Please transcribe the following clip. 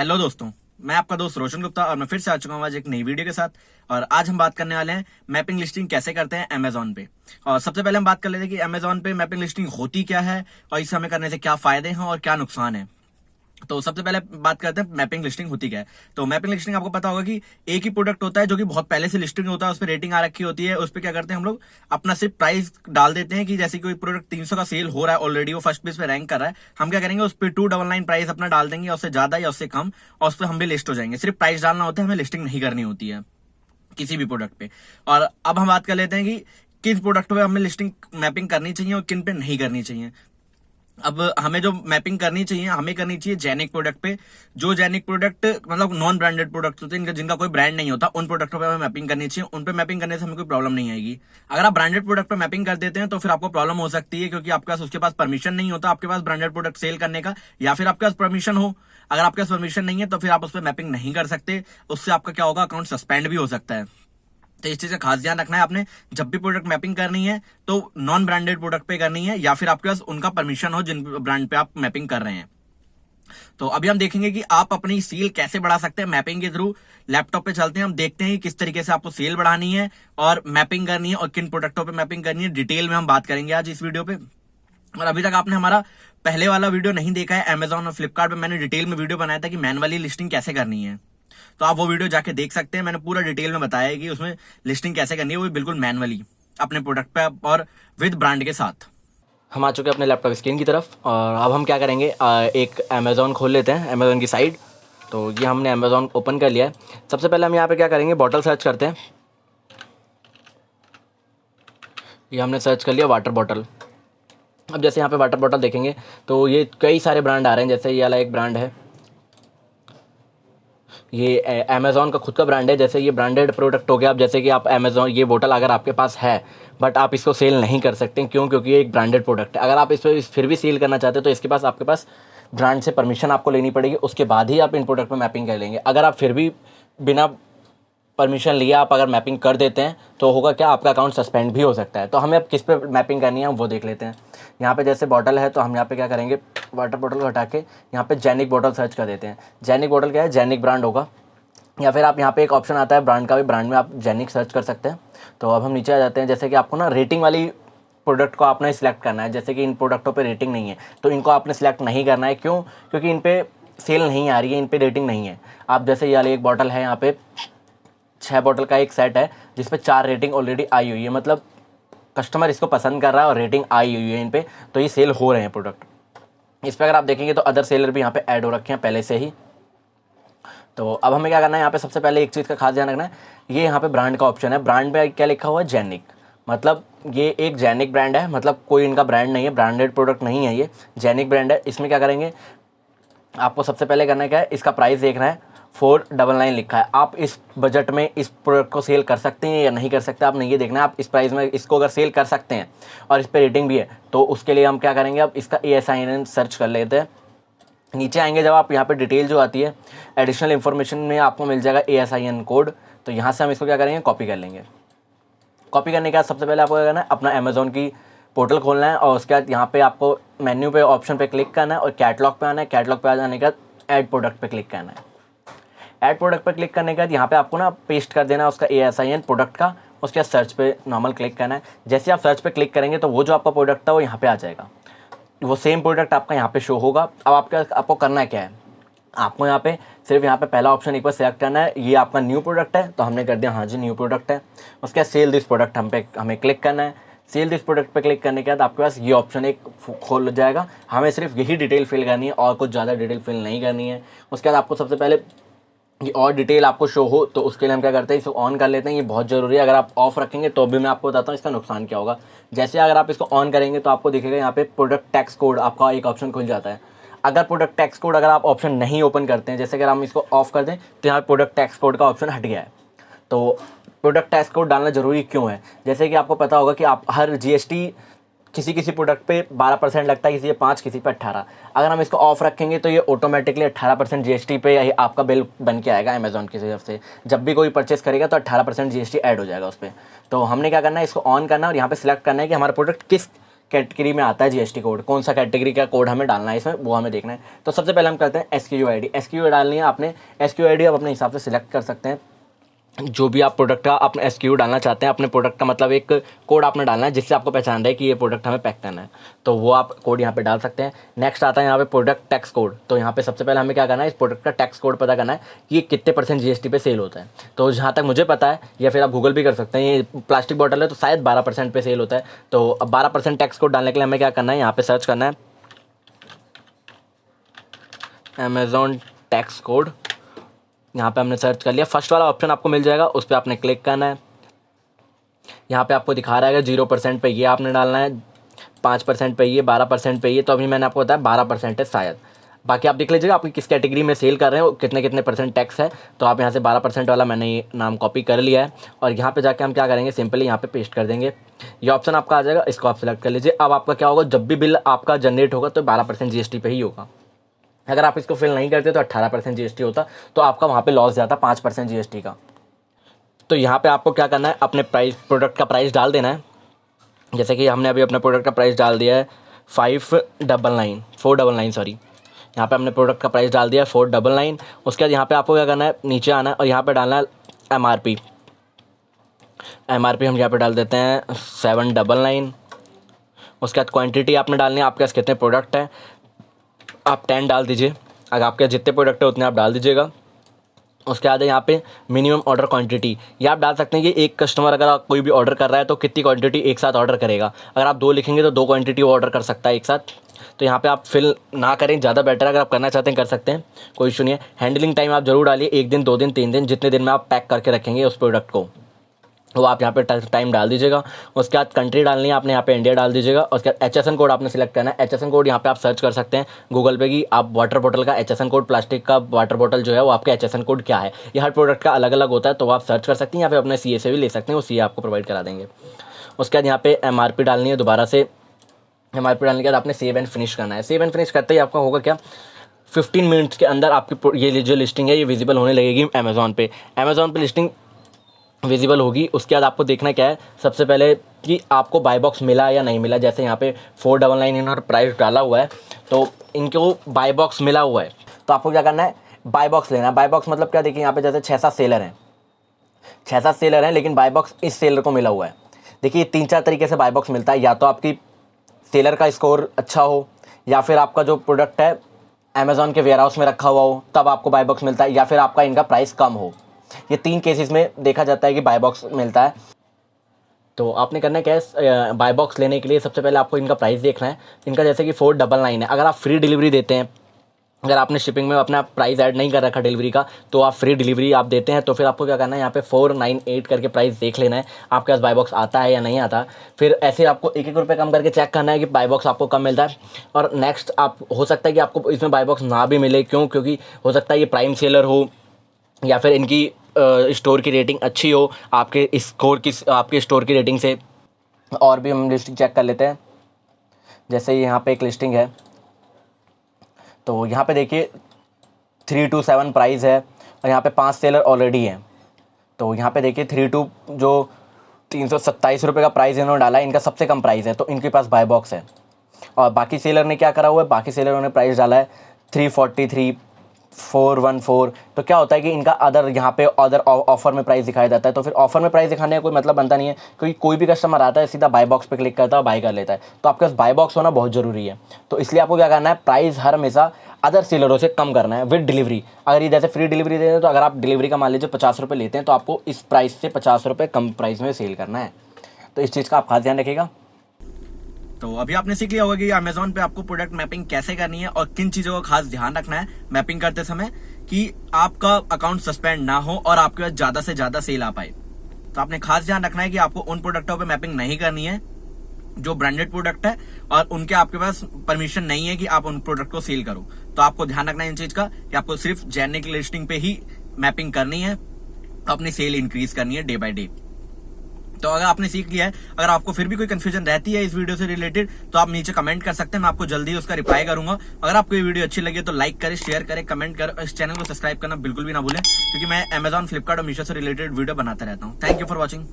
Hello दोस्तों, मैं आपका दोस्त रोशन गुप्ता और मैं फिर से आ चुका हूँ आज एक नई वीडियो के साथ। और आज हम बात करने वाले हैं मैपिंग लिस्टिंग कैसे करते हैं अमेजोन पे। और सबसे पहले हम बात कर लेते हैं कि अमेजोन पे मैपिंग लिस्टिंग होती क्या है और इसे हमें करने से क्या फायदे हैं और क्या नुकसान है। तो सबसे पहले बात करते हैं मैपिंग लिस्टिंग होती क्या है। तो मैपिंग लिस्टिंग आपको पता होगा कि एक ही प्रोडक्ट होता है जो कि बहुत पहले से लिस्टिंग होता है, उस पर रेटिंग आ रखी होती है। उस पर क्या करते हैं हम लोग अपना सिर्फ प्राइस डाल देते हैं कि जैसे कोई प्रोडक्ट 300 का सेल हो रहा है, ऑलरेडी वो फर्स्ट पेज पे रैंक कर रहा है, हम क्या करेंगे उस पर 299 प्राइस अपना डाल देंगे, उससे ज्यादा या उससे कम, और उस पर हम भी लिस्ट हो जाएंगे। सिर्फ प्राइस डालना होता है, हमें लिस्टिंग नहीं करनी होती है किसी भी प्रोडक्ट पे। और अब हम बात कर लेते हैं कि किन प्रोडक्ट पे हमें लिस्टिंग मैपिंग करनी चाहिए और किन पे नहीं करनी चाहिए। अब हमें जो मैपिंग करनी चाहिए, हमें करनी चाहिए जेनिक प्रोडक्ट पे। जो जेनिक प्रोडक्ट मतलब नॉन ब्रांडेड प्रोडक्ट होते हैं, जिनका कोई ब्रांड नहीं होता, उन प्रोडक्टों पे हमें मैपिंग करनी चाहिए। उन पे मैपिंग करने से हमें कोई प्रॉब्लम नहीं आएगी। अगर आप ब्रांडेड प्रोडक्ट पे मैपिंग कर देते हैं तो फिर आपको प्रॉब्लम हो सकती है, क्योंकि आपके पास उसके पास परमिशन नहीं होता आपके पास ब्रांडेड प्रोडक्ट सेल करने का, या फिर आपके पास परमिशन हो। अगर आपके पास परमिशन नहीं है तो फिर आप उस पर मैपिंग नहीं कर सकते। उससे आपका क्या होगा, अकाउंट सस्पेंड भी हो सकता है। तो इस चीज का खास ध्यान रखना है आपने। जब भी प्रोडक्ट मैपिंग करनी है तो नॉन ब्रांडेड प्रोडक्ट पे करनी है, या फिर आपके पास उनका परमिशन हो जिन ब्रांड पे आप मैपिंग कर रहे हैं। तो अभी हम देखेंगे कि आप अपनी सेल कैसे बढ़ा सकते हैं मैपिंग के थ्रू। लैपटॉप पे चलते हैं, हम देखते हैं कि किस तरीके से आपको सेल बढ़ानी है और मैपिंग करनी है और किन प्रोडक्टों पे मैपिंग करनी है, डिटेल में हम बात करेंगे आज इस वीडियो पे। और अभी तक आपने हमारा पहले वाला वीडियो नहीं देखा है, अमेजॉन और फ्लिपकार्ट पे मैंने डिटेल में वीडियो बनाया था कि मैनुअली लिस्टिंग कैसे करनी है, तो आप वो वीडियो जाके देख सकते हैं। मैंने पूरा डिटेल में बताया है कि उसमें लिस्टिंग कैसे करनी है, वो बिल्कुल मैनुअली अपने प्रोडक्ट पे और विद ब्रांड के साथ। हम आ चुके हैं अपने लैपटॉप स्क्रीन की तरफ और अब हम क्या करेंगे, एक अमेज़ॉन खोल लेते हैं, अमेज़ॉन की साइट। तो ये हमने अमेज़ॉन ओपन कर लिया है। सबसे पहले हम यहाँ पे क्या करेंगे, बॉटल सर्च करते हैं। ये हमने सर्च कर लिया वाटर बॉटल। अब जैसे यहाँ पे वाटर बॉटल देखेंगे तो ये कई सारे ब्रांड आ रहे हैं। जैसे ये वाला एक ब्रांड है, ये अमेज़ॉन का खुद का ब्रांड है। जैसे ये ब्रांडेड प्रोडक्ट हो गया। अब जैसे कि आप अमेज़ॉन, ये बोतल अगर आपके पास है बट आप इसको सेल नहीं कर सकते, क्यों? क्योंकि ये एक ब्रांडेड प्रोडक्ट है। अगर आप इस पर फिर भी सेल करना चाहते हो तो इसके पास आपके पास ब्रांड से परमिशन आपको लेनी पड़ेगी, उसके बाद ही आप इन प्रोडक्ट पर मैपिंग कर लेंगे। अगर आप फिर भी बिना परमिशन लिए आप अगर मैपिंग कर देते हैं तो होगा क्या, आपका अकाउंट सस्पेंड भी हो सकता है। तो हमें अब किस पे मैपिंग करनी है हम वो देख लेते हैं। यहाँ पे जैसे बॉटल है तो हम यहाँ पे क्या करेंगे, वाटर बॉटल को हटा के यहाँ पे जेनिक बॉटल सर्च कर देते हैं। जेनिक बॉटल क्या है, जेनिक ब्रांड होगा। या फिर आप यहाँ पे एक ऑप्शन आता है ब्रांड का भी, ब्रांड में आप जेनिक सर्च कर सकते हैं। तो अब हम नीचे आ जाते हैं। जैसे कि आपको ना रेटिंग वाली प्रोडक्ट को आपने सिलेक्ट करना है। जैसे कि इन प्रोडक्टों पे रेटिंग नहीं है तो इनको आपने सिलेक्ट नहीं करना है। क्यों? क्योंकि इन पे सेल नहीं आ रही है, इन पे रेटिंग नहीं है। आप जैसे ये वाली एक बॉटल है, यहाँ पे 6 बॉटल का एक सेट है जिस पे 4 रेटिंग ऑलरेडी आई हुई है, मतलब कस्टमर इसको पसंद कर रहा है और रेटिंग आई हुई है इन पे, तो ये सेल हो रहे हैं प्रोडक्ट। इस पर अगर आप देखेंगे तो अदर सेलर भी यहाँ पे ऐड हो रखे हैं पहले से ही। तो अब हमें क्या करना है, यहाँ पे सबसे पहले एक चीज़ का खास ध्यान रखना है। ये यहाँ पे ब्रांड का ऑप्शन है। ब्रांड में क्या लिखा हुआ है, जेनिक, मतलब ये एक जेनिक ब्रांड है, मतलब कोई इनका ब्रांड नहीं है, ब्रांडेड प्रोडक्ट नहीं है, ये जेनिक ब्रांड है। इसमें क्या करेंगे, आपको सबसे पहले करना है क्या है, इसका प्राइस देखना है। 499 लिखा है। आप इस बजट में इस प्रोडक्ट को सेल कर सकते हैं या नहीं कर सकते, आपने ये देखना है। आप इस प्राइस में इसको अगर सेल कर सकते हैं और इस पर रेटिंग भी है तो उसके लिए हम क्या करेंगे, अब इसका ASIN सर्च कर लेते हैं। नीचे आएंगे जब आप, यहाँ पे डिटेल जो आती है एडिशनल इन्फॉर्मेशन में आपको मिल जाएगा ASIN कोड। तो यहाँ से हम इसको क्या करेंगे, कॉपी कर लेंगे। कॉपी करने के बाद सबसे पहले आपको क्या करना है, अपना अमेज़ॉन की पोर्टल खोलना है और उसके बाद यहाँ पे आपको मेन्यू पे ऑप्शन पे क्लिक करना है और कैटलॉग पे आना है। कैटलॉग पे आ जाने के बाद ऐड प्रोडक्ट पे क्लिक करना है। ऐड प्रोडक्ट पर क्लिक करने के बाद यहाँ पे आपको ना पेस्ट कर देना है उसका ASIN प्रोडक्ट का। उसके बाद सर्च पे नॉर्मल क्लिक करना है। जैसे आप सर्च पे क्लिक करेंगे तो वो जो आपका प्रोडक्ट था वो यहाँ पे आ जाएगा, वो सेम प्रोडक्ट आपका यहाँ पे शो होगा। अब आपको करना क्या है, आपको यहाँ पे सिर्फ यहाँ पे पहला ऑप्शन एक बार सेलेक्ट करना है। ये आपका न्यू प्रोडक्ट है तो हमने कर दिया, हाँ जी न्यू प्रोडक्ट है। उसके बाद सेल दिस प्रोडक्ट हमें क्लिक करना है। सेल दिस प्रोडक्ट पे क्लिक करने के बाद आपके पास ये ऑप्शन एक खोल जाएगा। हमें सिर्फ यही डिटेल फिल करनी है और कुछ ज़्यादा डिटेल फिल नहीं करनी है। उसके बाद आपको सबसे पहले ये और डिटेल आपको शो हो तो उसके लिए हम क्या करते हैं, इसको ऑन कर लेते हैं। ये बहुत ज़रूरी है। अगर आप ऑफ रखेंगे तो भी मैं आपको बताता हूँ इसका नुकसान क्या होगा। जैसे अगर आप इसको ऑन करेंगे तो आपको दिखेगा यहाँ पे प्रोडक्ट टैक्स कोड, आपका एक ऑप्शन खुल जाता है। अगर प्रोडक्ट टैक्स कोड अगर आप ऑप्शन नहीं ओपन करते हैं, जैसे अगर हम इसको ऑफ कर दें तो यहाँ प्रोडक्ट टैक्स कोड का ऑप्शन हट गया है। तो प्रोडक्ट टैक्स कोड डालना ज़रूरी क्यों है, जैसे कि आपको पता होगा कि आप हर GST किसी किसी प्रोडक्ट पे 12% लगता है, किसी पे 5, किसी पे 18। अगर हम इसको ऑफ रखेंगे तो ये ऑटोमेटिकली 18% GST पे आपका बिल बन के आएगा अमेज़ॉन की तरफ से। जब भी कोई परचेस करेगा तो 18% GST ऐड हो जाएगा उस पर। तो हमने क्या करना है, इसको ऑन करना है और यहाँ पे सिलेक्ट करना है कि हमारा प्रोडक्ट कैटेगरी में आता है जीएसटी कोड, कौन सा कैटेगरी का कोड हमें डालना है इसमें, वो हमें देखना है। तो सबसे पहले हम करते हैं SKU ID डालनी है आपने। SKU ID आप अपने हिसाब से सिलेक्ट कर सकते हैं, जो भी आप प्रोडक्ट का अपने SKU डालना चाहते हैं, अपने प्रोडक्ट का मतलब एक कोड आपने डालना है जिससे आपको पहचान रहे कि ये प्रोडक्ट हमें पैक करना है, तो वो आप कोड यहाँ पे डाल सकते हैं। नेक्स्ट आता है यहाँ पे प्रोडक्ट टैक्स कोड। तो यहाँ पे सबसे पहले हमें क्या करना है, इस प्रोडक्ट का टैक्स कोड पता करना है कि ये कितने % GST पे सेल होता है। तो जहाँ तक मुझे पता है, या फिर आप गूगल भी कर सकते हैं, ये प्लास्टिक बॉटल है तो शायद 12% पे सेल होता है। तो अब 12% टैक्स कोड डालने के लिए हमें क्या करना है, यहाँ पे सर्च करना है अमेज़ॉन टैक्स कोड। यहाँ पे हमने सर्च कर लिया, फर्स्ट वाला ऑप्शन आपको मिल जाएगा, उस पर आपने क्लिक करना है। यहाँ पे आपको दिखा रहा है 0% पे ये आपने डालना है, 5% पे ये, 12% पे ये। तो अभी मैंने आपको बताया 12% है शायद, बाकी आप देख लीजिएगा आपकी किस कैटेगरी में सेल कर रहे हो, कितने कितने % टैक्स है। तो आप यहाँ से 12% वाला मैंने ये नाम कॉपी कर लिया है, और यहाँ पे जाके हम क्या करेंगे, सिंपली यहाँ पे पेस्ट कर देंगे। ये ऑप्शन आपका आ जाएगा, इसको आप सिलेक्ट कर लीजिए। अब आपका क्या होगा, जब भी बिल आपका जनरेट होगा तो 12% GST पे ही होगा। अगर आप इसको फिल नहीं करते तो 18% GST होता, तो आपका वहाँ पे लॉस जाता 5% GST का। तो यहाँ पे आपको क्या करना है, अपने प्राइस, प्रोडक्ट का प्राइस डाल देना है। जैसे कि हमने अभी अपने प्रोडक्ट का प्राइस डाल दिया है 499 सॉरी, यहाँ पे हमने प्रोडक्ट का प्राइस डाल दिया है 499। उसके बाद यहाँ पे आपको क्या करना है, नीचे आना है और यहाँ पे डालना है MRP हम यहाँ पे डाल देते हैं 799। उसके बाद क्वान्टिटी आपने डालनी है, आपके पास कितने प्रोडक्ट हैं, आप 10 डाल दीजिए। अगर आपके जितने प्रोडक्ट है उतने आप डाल दीजिएगा। उसके बाद यहाँ पे मिनिमम ऑर्डर क्वांटिटी, ये आप डाल सकते हैं कि एक कस्टमर अगर आप कोई भी ऑर्डर कर रहा है तो कितनी क्वांटिटी एक साथ ऑर्डर करेगा। अगर आप 2 लिखेंगे तो 2 क्वांटिटी वो ऑर्डर कर सकता है एक साथ। तो यहाँ पे आप फिल ना करें, ज़्यादा बेटर है। अगर आप करना चाहते हैं कर सकते हैं, कोई इशू नहीं है। हैंडलिंग टाइम आप जरूर डालिए, 1 दिन 2 दिन 3 दिन, जितने दिन में आप पैक करके रखेंगे उस प्रोडक्ट को, वो आप यहाँ पे टाइम डाल दीजिएगा। उसके बाद कंट्री डालनी है आपने, यहाँ पे इंडिया डाल दीजिएगा। उसके बाद HSN कोड आपने सिलेक्ट करना है। HSN कोड यहाँ पे आप सर्च कर सकते हैं गूगल पे कि आप वाटर बॉटल का HSN कोड, प्लास्टिक का वाटर बॉटल जो है वो आपका HSN कोड क्या है। ये हर प्रोडक्ट का अलग अलग होता है, तो आप सर्च कर सकते हैं, या फिर अपने CA से भी ले सकते हैं, वो CA आपको प्रोवाइड करा देंगे। उसके बाद यहाँ पे MRP डालनी है दोबारा से। MRP डालने के बाद आपने सेव एंड फिनिश करना है। सेव एंड फिनिश करते ही आपका होगा क्या, 15 मिनट्स के अंदर आपकी ये जो लिस्टिंग है ये विजिबल होने लगेगी अमेज़ॉन पे लिस्टिंग विजिबल होगी। उसके बाद आपको देखना क्या है, सबसे पहले कि आपको बाय बॉक्स मिला या नहीं मिला। जैसे यहाँ पे 499 इन्होंने प्राइस डाला हुआ है, तो इनको बाय बॉक्स मिला हुआ है, तो आपको क्या करना है, बाय बॉक्स लेना है। बाय बॉक्स मतलब क्या, देखिए यहाँ पे जैसे 6-7 सेलर हैं, लेकिन बाय बॉक्स इस सेलर को मिला हुआ है। देखिए 3-4 तरीके से बाय बॉक्स मिलता है, या तो आपकी सेलर का स्कोर अच्छा हो, या फिर आपका जो प्रोडक्ट है अमेज़ॉन के वेयर हाउस में रखा हुआ हो, तब आपको बाय बॉक्स मिलता है, या फिर आपका इनका प्राइस कम हो। ये 3 केसेस में देखा जाता है कि बाय बॉक्स मिलता है। तो आपने करना क्या है, बाय बॉक्स लेने के लिए सबसे पहले आपको इनका प्राइस देखना है। इनका जैसे कि 499 है, अगर आप फ्री डिलीवरी देते हैं, अगर आपने शिपिंग में अपना प्राइस ऐड नहीं कर रखा डिलीवरी का, तो आप फ्री डिलीवरी आप देते हैं, तो फिर आपको क्या करना है, यहाँ पे 498 करके प्राइस देख लेना है आपके पास बाय बॉक्स आता है या नहीं आता। फिर ऐसे आपको 1-1 रुपये कम करके चेक करना है कि बाय बॉक्स आपको कम मिलता है। और नेक्स्ट आप हो सकता है कि आपको इसमें बाय बॉक्स ना भी मिले, क्योंकि हो सकता है ये प्राइम सेलर हो, या फिर इनकी स्टोर की रेटिंग अच्छी हो आपके स्टोर की रेटिंग से। और भी हम लिस्टिंग चेक कर लेते हैं। जैसे यहाँ पे एक लिस्टिंग है, तो यहाँ पे देखिए 327 प्राइस है, और यहाँ पे 5 सेलर ऑलरेडी हैं। तो यहाँ पे देखिए 32 जो 327 रुपये का प्राइस इन्होंने डाला है, इनका सबसे कम प्राइस है, तो इनके पास बाय बॉक्स है। और बाकी सेलर ने क्या करा हुआ है, बाकी सेलरों ने प्राइस डाला है 343, 414। तो क्या होता है कि इनका यहाँ पे अदर ऑफर में प्राइस दिखाया जाता है। तो फिर ऑफर में प्राइस दिखाने का कोई मतलब बनता नहीं है, क्योंकि कोई भी कस्टमर आता है सीधा बाय बॉक्स पे क्लिक करता है, बाय कर लेता है। तो आपके पास बाय बॉक्स होना बहुत ज़रूरी है। तो इसलिए आपको क्या करना है, प्राइस हर हमेशा अदर सेलरों से कम करना है विद डिलीवरी। अगर ये जैसे फ्री डिलीवरी दे हैं, तो अगर आप डिलीवरी का मान लीजिए 50 रुपये लेते हैं, तो आपको इस प्राइस से 50 रुपये कम प्राइस में सेल करना है। तो इस चीज़ का आप खास ध्यान रखिएगा। तो अभी आपने सीख लिया होगा कि अमेज़ॉन पे आपको प्रोडक्ट मैपिंग कैसे करनी है और किन चीजों का खास ध्यान रखना है मैपिंग करते समय, कि आपका अकाउंट सस्पेंड ना हो और आपके पास ज्यादा से ज्यादा सेल आ पाए। तो आपने खास ध्यान रखना है कि आपको उन प्रोडक्टों पे मैपिंग नहीं करनी है जो ब्रांडेड प्रोडक्ट है और उनके आपके पास परमिशन नहीं है कि आप उन प्रोडक्ट को सेल करो। तो आपको ध्यान रखना है इन चीज का कि आपको सिर्फ जेनेरिक लिस्टिंग पे ही मैपिंग करनी है, अपनी सेल इंक्रीज करनी है डे बाय डे। तो अगर आपने सीख लिया है, अगर आपको फिर भी कोई कंफ्यूजन रहती है इस वीडियो से रिलेटेड, तो आप नीचे कमेंट कर सकते हैं, मैं आपको जल्दी उसका रिप्लाई करूंगा। अगर आपको ये वीडियो अच्छी लगी तो लाइक करें, शेयर करें, कमेंट करें, इस चैनल को सब्सक्राइब करना बिल्कुल भी ना भूलें, क्योंकि मैं अमेज़ॉन, फ्लिपकार्ट और मीशो से रिलेटेड वीडियो बनाता रहता हूँ। Thank you for watching.